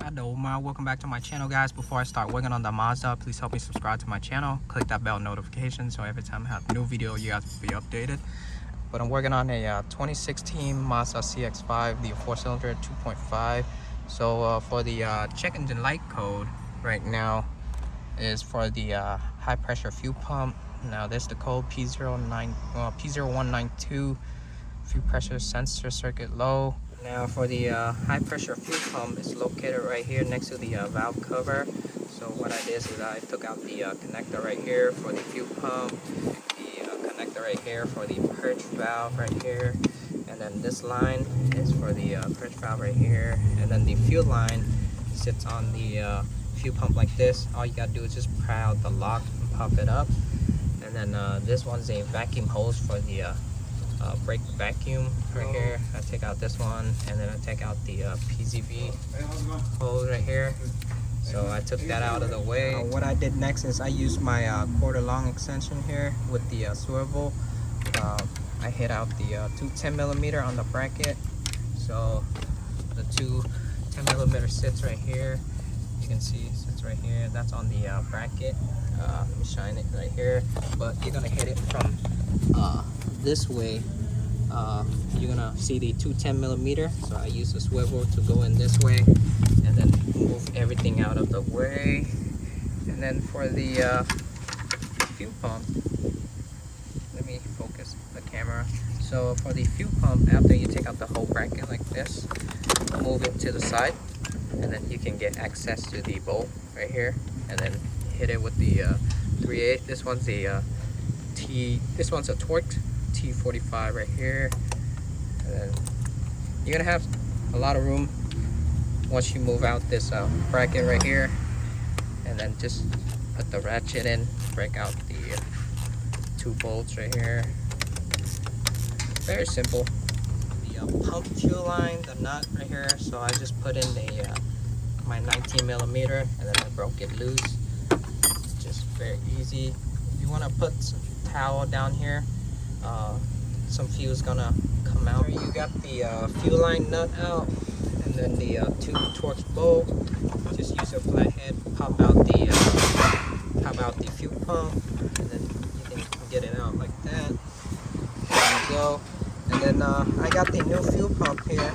Welcome back to my channel, guys. Before I start working on the Mazda, please help me subscribe to my channel, click that bell notification so every time I have a new video you guys will be updated. But I'm working on a 2016 Mazda CX-5, the 4-cylinder 2.5. So for the check engine light code right now is for the high pressure fuel pump. Now there's the code P0192, fuel pressure sensor circuit low. Now for the high pressure fuel pump, it's located right here next to the valve cover. So what I did is I took out the connector right here for the fuel pump, the connector right here for the purge valve right here, and then this line is for the purge valve right here, and then the fuel line sits on the fuel pump like this. All you gotta do is just pry out the lock and pop it up, and then this one's a vacuum hose for the brake vacuum right here. I take out this one, and then I take out the PZV hose right here. So I took that out of the way. What I did next is I used my quarter long extension here with the swivel. I hit out the two 10mm on the bracket. So the two 10mm sits right here. You can see it sits right here. That's on the bracket. Let me shine it right here. But you're gonna hit it from this way. You're gonna see the two 10mm. So I use the swivel to go in this way, and then move everything out of the way. And then for the fuel pump, let me focus the camera. So for the fuel pump, after you take out the whole bracket like this, move it to the side, and then you can get access to the bolt right here, and then hit it with the 3/8. This one's the this one's a torqued T45 right here. And then you're gonna have a lot of room once you move out this bracket right here, and then just put the ratchet in, break out the two bolts right here. Very simple. The pump fuel line, the nut right here, so I just put in the my 19mm, and then I broke it loose. It's just very easy. If you want to put some towel down here, some fuel's gonna come out. You got the fuel line nut out, and then the two Torx bolt. Just use a flathead, pop out the fuel pump, and then you can get it out like that. There you go. And then I got the new fuel pump here.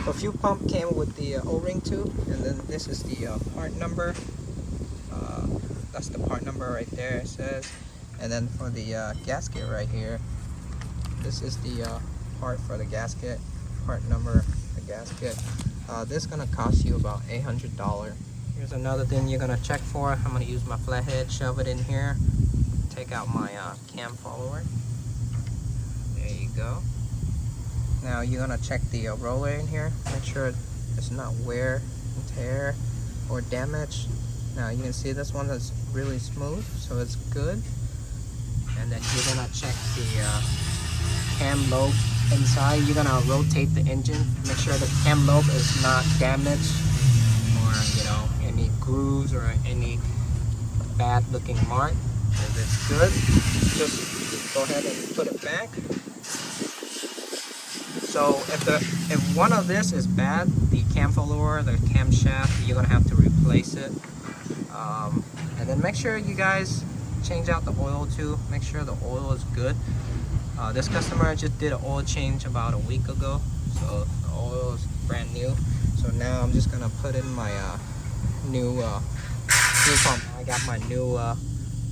The fuel pump came with the O-ring tube, and then this is the part number. That's the part number right there, it says. And then for the gasket right here, this is the part for the gasket, part number, the gasket. This is gonna cost you about $800. Here's another thing you're gonna check for. I'm gonna use my flathead, shove it in here, take out my cam follower. There you go. Now you're gonna check the roller in here, make sure it's not wear and tear or damage. Now you can see this one is really smooth, so it's good. And then you're gonna check the cam lobe inside. You're gonna rotate the engine, make sure the cam lobe is not damaged, or any grooves or any bad looking mark. If it's good, just go ahead and put it back. So if one of this is bad, the cam follower, the camshaft, you're gonna have to replace it. And then make sure you guys change out the oil too. Make sure the oil is good. This customer just did an oil change about a week ago, so the oil is brand new. So now I'm just gonna put in my new fuel pump. I got my new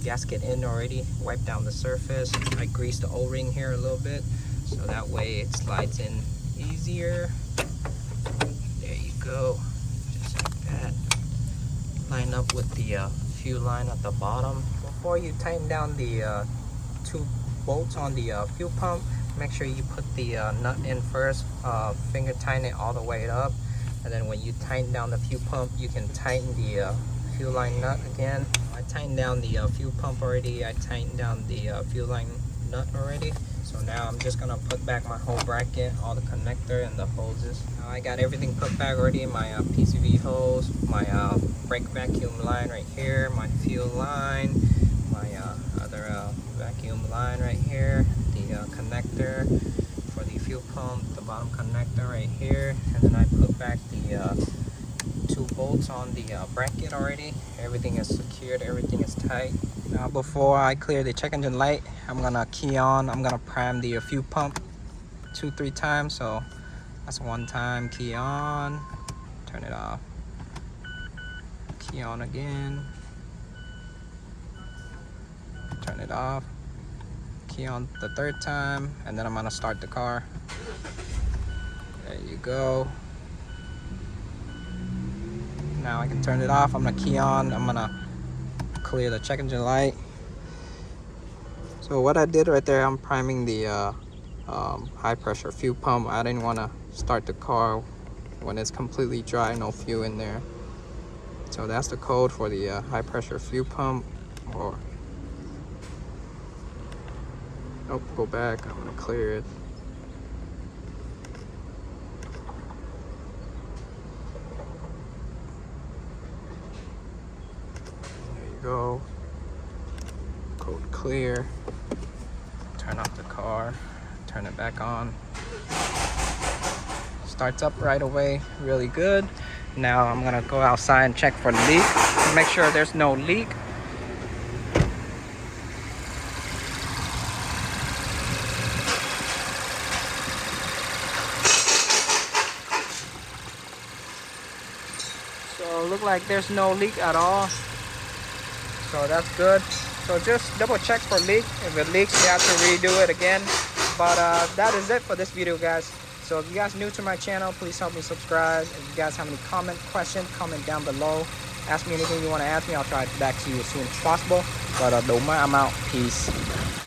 gasket in already. Wiped down the surface. I greased the O-ring here a little bit, so that way it slides in easier. There you go, just like that. Line up with the fuel line at the bottom. Before you tighten down the two bolts on the fuel pump, make sure you put the nut in first, finger tighten it all the way up, and then when you tighten down the fuel pump, you can tighten the fuel line nut again. I tightened down the fuel pump already. I tightened down the fuel line nut already. So now I'm just gonna put back my whole bracket, all the connector and the hoses. Now I got everything put back already. My PCV hose, my brake vacuum line right here, my fuel line, my other vacuum line right here, the connector for the fuel pump, the bottom connector right here, and then I put back the the 2 bolts on the bracket already. Everything is secured, everything is tight. Now before I clear the check engine light, I'm gonna key on, I'm gonna prime the fuel pump 2-3 times. So that's 1 time, key on, turn it off, key on again, turn it off, key on the 3rd time, and then I'm gonna start the car. There you go. Now I can turn it off. I'm gonna key on, I'm gonna clear the check engine light. So what I did right there, I'm priming the high pressure fuel pump. I didn't want to start the car when it's completely dry, no fuel in there. So that's the code for the high pressure fuel pump. Or nope, go back, I'm gonna clear it. There you go, code clear. Turn off the car, turn it back on. Starts up right away, really good. Now I'm gonna go outside and check for leak. Make sure there's no leak. So look like there's no leak at all. So that's good. So just double check for leak. If it leaks, you have to redo it again. But that is it for this video, guys. So if you guys new to my channel, please help me subscribe. If you guys have any question, comment down below. Ask me anything you want to ask me. I'll try to get back to you as soon as possible. But I'm out. Peace.